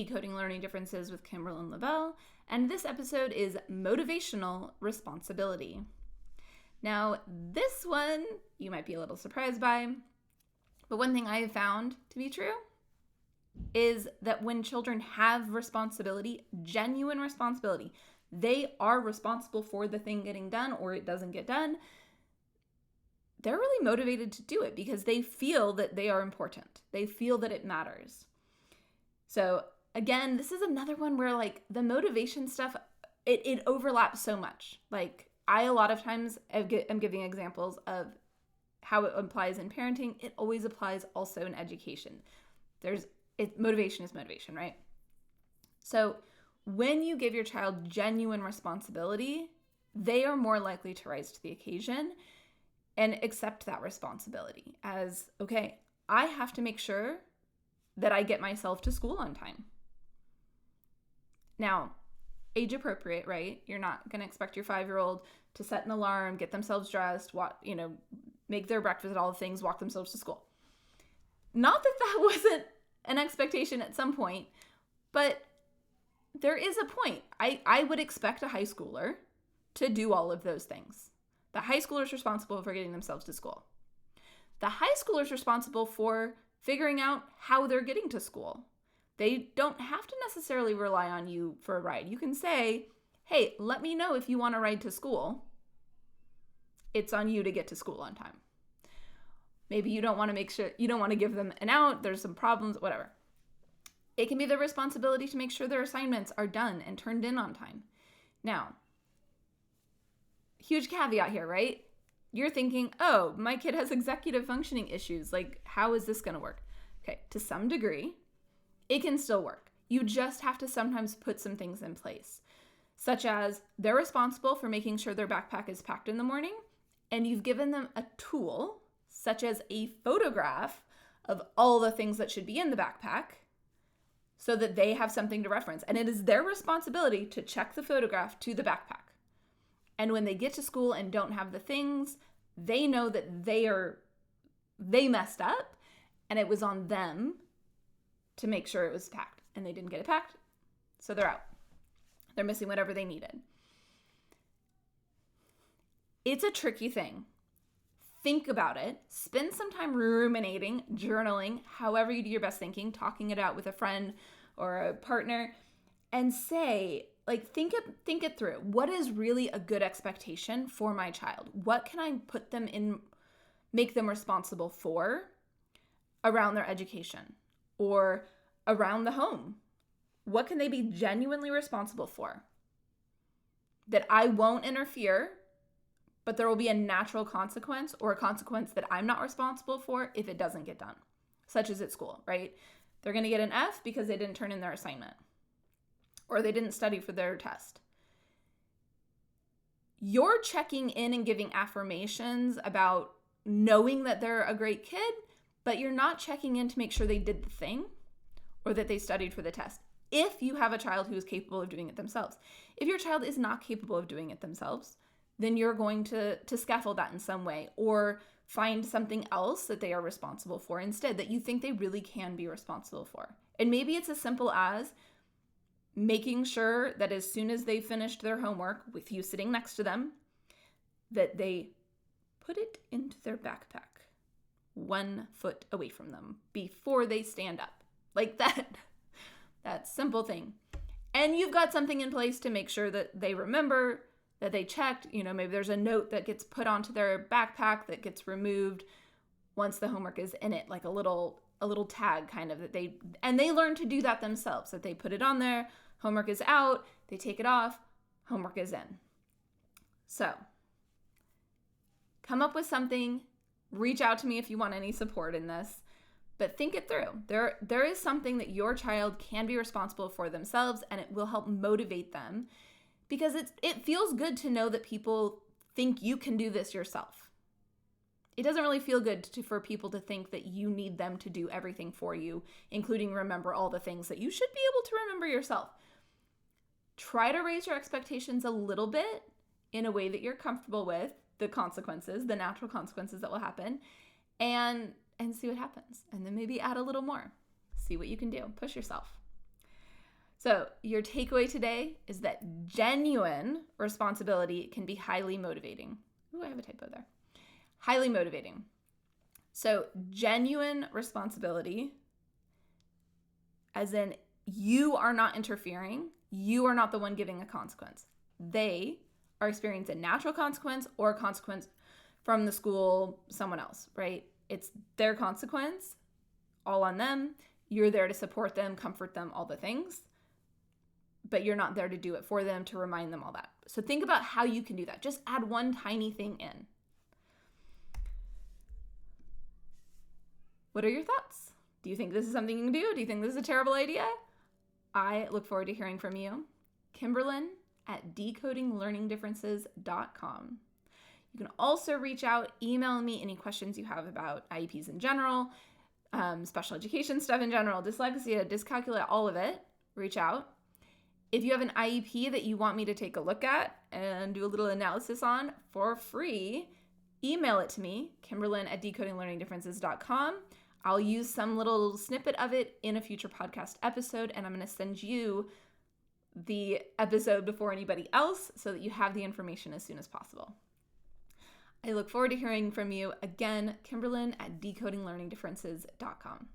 Decoding Learning Differences with Kimberlynn, and this episode is Motivational Responsibility. Now, this one you might be a little surprised by, but one thing I have found to be true is that when children have responsibility, genuine responsibility, they are responsible for the thing getting done or it doesn't get done, they're really motivated to do it because they feel that they are important. They feel that it matters. So again, this is another one where like the motivation stuff, it overlaps so much. Like I a lot of times am giving examples of how it applies in parenting. It always applies also in education. Motivation is motivation, right? So when you give your child genuine responsibility, they are more likely to rise to the occasion and accept that responsibility as, okay, I have to make sure that I get myself to school on time. Now, age appropriate, right? You're not going to expect your 5-year-old to set an alarm, get themselves dressed, make their breakfast, all the things, walk themselves to school. Not that that wasn't an expectation at some point, but there is a point. I would expect a high schooler to do all of those things. The high schooler is responsible for getting themselves to school. The high schooler is responsible for figuring out how they're getting to school. They don't have to necessarily rely on you for a ride. You can say, hey, let me know if you want to ride to school. It's on you to get to school on time. Maybe you don't want to give them an out. There's some problems, whatever. It can be their responsibility to make sure their assignments are done and turned in on time. Now, huge caveat here, right? You're thinking, oh, my kid has executive functioning issues. Like, how is this going to work? Okay, to some degree, it can still work. You just have to sometimes put some things in place, such as they're responsible for making sure their backpack is packed in the morning, and you've given them a tool, such as a photograph of all the things that should be in the backpack, so that they have something to reference. And it is their responsibility to check the photograph to the backpack. And when they get to school and don't have the things, they know that they messed up and it was on them to make sure it was packed. And they didn't get it packed, so they're out. They're missing whatever they needed. It's a tricky thing. Think about it. Spend some time ruminating, journaling, however you do your best thinking, talking it out with a friend or a partner, and say, like, think it through. What is really a good expectation for my child? What can I put them in, make them responsible for around their education or around the home? What can they be genuinely responsible for? That I won't interfere, but there will be a natural consequence or a consequence that I'm not responsible for if it doesn't get done, such as at school, right? They're going to get an F because they didn't turn in their assignment or they didn't study for their test. You're checking in and giving affirmations about knowing that they're a great kid, but you're not checking in to make sure they did the thing or that they studied for the test. If you have a child who is capable of doing it themselves. If your child is not capable of doing it themselves, then you're going to scaffold that in some way or find something else that they are responsible for instead that you think they really can be responsible for. And maybe it's as simple as making sure that as soon as they finished their homework with you sitting next to them, that they put it into their backpack 1 foot away from them before they stand up. Like that simple thing. And you've got something in place to make sure that they remember, that they checked, maybe there's a note that gets put onto their backpack that gets removed once the homework is in it, like a little tag kind of they learn to do that themselves, that they put it on there, homework is out, they take it off, homework is in. So come up with something, reach out to me if you want any support in this, but think it through. There is something that your child can be responsible for themselves, and it will help motivate them. Because it feels good to know that people think you can do this yourself. It doesn't really feel good for people to think that you need them to do everything for you, including remember all the things that you should be able to remember yourself. Try to raise your expectations a little bit in a way that you're comfortable with the consequences, the natural consequences that will happen, and see what happens. And then maybe add a little more. See what you can do. Push yourself. So your takeaway today is that genuine responsibility can be highly motivating. Ooh, I have a typo there. Highly motivating. So genuine responsibility, as in you are not interfering, you are not the one giving a consequence. They are experiencing a natural consequence or a consequence from the school, someone else, right? It's their consequence, all on them. You're there to support them, comfort them, all the things. But you're not there to do it for them, to remind them all that. So think about how you can do that. Just add one tiny thing in. What are your thoughts? Do you think this is something you can do? Do you think this is a terrible idea? I look forward to hearing from you. Kimberlynn at decodinglearningdifferences.com. You can also reach out, email me any questions you have about IEPs in general, special education stuff in general, dyslexia, dyscalculia, all of it. Reach out. If you have an IEP that you want me to take a look at and do a little analysis on for free, email it to me, Kimberlynn at decodinglearningdifferences.com. I'll use some little snippet of it in a future podcast episode, and I'm going to send you the episode before anybody else so that you have the information as soon as possible. I look forward to hearing from you again, Kimberlynn at decodinglearningdifferences.com.